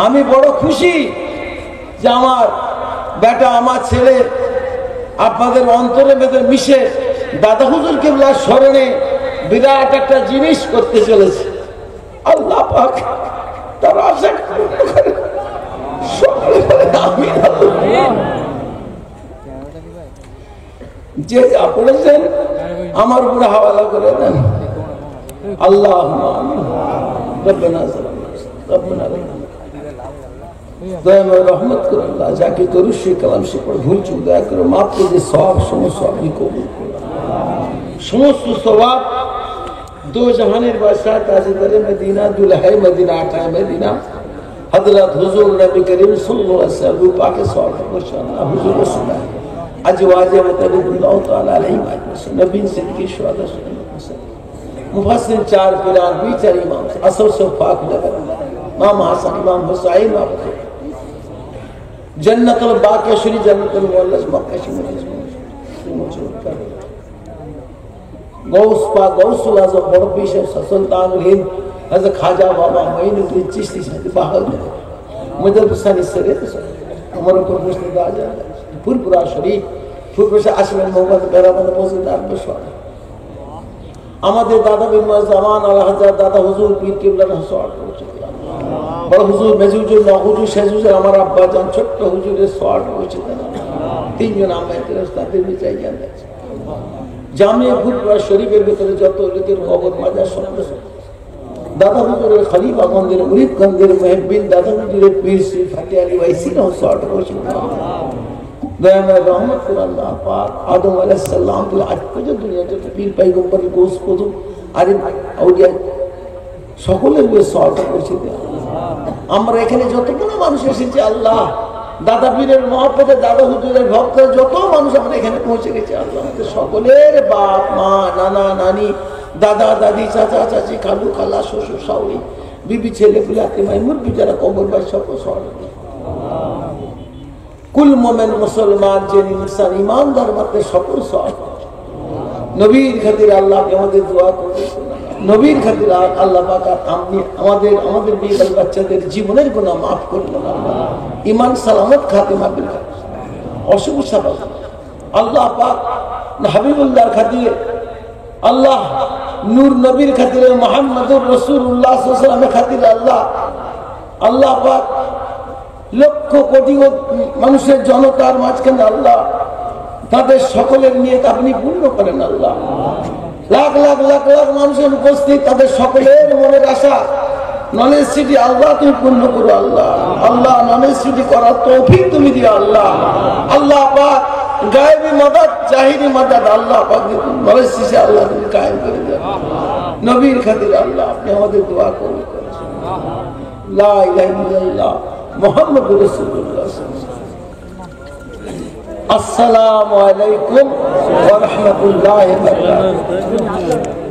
আমি বড় খুশি যে আমার বেটা, আমার ছেলে আপনাদের অন্তরে ভেতরে মিশে দাদা হুজুর কিবলার স্মরণে বিরাট একটা জিনিস করতে চলেছে। আল্লাহ পাক তার আশা যে যা করেছেন আমার উপরে হাওয়ালা করে দেন। আল্লাহ রহমত করে আল্লাহ, যাকে তরুষী কালাম সে পড়ে ভুল চুক দয়া করে মাফ করে যে সব সমস্ত আপনি কবুল করুন। সমস্ত সওয়াব दो जहाনের बादशाह ताजदारे मदीना दुल्हे मदीना आकाए मदीना हजरत हुजूर नबी करीम सल्लल्लाहु अलैहि वसल्लम पाक सवाब माशाअल्लाह हुजूर सुना अजवाज मुतल्लिल्लाह ताला अलैहि वसल्लम नबी सिद्दीकी शुहदा मुफस्सिर चार पिलार बीचर इमाम असर से पाक नगर इमाम हसन इमाम हुसैन जन्नतुल बाक़िया श्री जन्नतुल मुअल्लस मक्का शरीफ गौस पाक गौसुल आज़म बड़ पीर सुल्तानुल हिंद हज़रत ख्वाजा बाबा मोइनुद्दीन चिश्ती साहब बाहर मुजद्दिद सानी सरे अमरपुर मुस्ताद आजा फुरपुरा शरीफ फुरपुरा आशमेर मोहम्मद बेराबंद पोजदार बशवार আমাদের দাদা বিন জামান আল হযরত দাদা হুজুর পীর কিবলার সওয়াব করেছে। বড় হুজুর মেজুজুর না হুজুর শেজুজুর আমার আব্বা জান ছোট্ট হুজুরের সওয়াব করেছে। তিনজন আমাদের রাস্তাতে বিচাই জানতে জামিয়া ফুরপুরা শরীফের ভিতরে যত লোকের কবর মাজার সব দাদা হুজুরের খলিফা গঞ্জের মুরিদ গঞ্জের মুহিব্বিন দাদা হুজুরের পীর শ্রী ফাতিহ আলী ওয়াইসি না সওয়াব করেছে। দয়াময় রহমত করে আল্লাহ পাক আদম আলাইহিস সালাম থেকে আজ পর্যন্ত দুনিয়া যত পীর পয়গম্বর গোস কুতুব আরিফ আউলিয়া সকলের সওয়াব করেছে। আমরা এখানে যতগুলো মানুষ এসেছে আল্লাহ দাদা পীরের মহব্বতে দাদা হুজুরের ভক্ত যত মানুষ আমরা এখানে পৌঁছে গেছে আল্লাহ সকলের বাপ মা নানা নানি দাদা দাদি চাচা চাচি খালু খালা শ্বশুর শাশুড়ি বিবি ছেলে পুলাকে মুরগি যারা কবর বাই সকল সওয়াব কুল মোমেন মুসলমান যে ইনসান ইমানদার মাত্র সকল সওয়াব নবীর খাতির আল্লাহ আমাদের দোয়া করবে। নবীর খাতির আল্লাহ পাক আপনি আমাদের বিয়ের বাচ্চাদের জীবনের গুনাহ মাফ করুন। ঈমান সালামত খাতিমা বিল অশুভ সাবাব আল্লাহ পাক হাবিবুল্লাহর খাতিরে আল্লাহ নূর নবীর খাতিরে মুহাম্মদুর রাসূলুল্লাহ সাল্লাল্লাহু আলাইহি ওয়াসাল্লামের খাতিরে আল্লাহ পাক লক্ষ কোটি মানুষের জনতার মাঝখানে আল্লাহ তাদের সকলের নিয়ত আপনি পূর্ণ করেন। আল্লাহ লাখ লাখ লাখ লাখ মানুষের উপস্থিত তাদের সকলের মনের আশা নলেজ সিটি আল্লাহ তুমি পূর্ণ করো। আল্লাহ আল্লাহ নলেজ সিটি করার তৌফিক তুমি দিও। আল্লাহ আল্লাহ পাক গায়েবী মাদাদ জাহিরি মাদাদ আল্লাহ পাক নলেজ সিটি আল্লাহ তুমি কায়েম করে দাও। নবীর খাতির আল্লাহ আপনি আমাদের দোয়া কবুল করেন। লা ইলাহা ইল্লাল্লাহ মুহাম্মাদুর রাসূলুল্লাহ। আসসালামু আলাইকুম ওয়া রাহমাতুল্লাহি ওয়া বারাকাতুহু।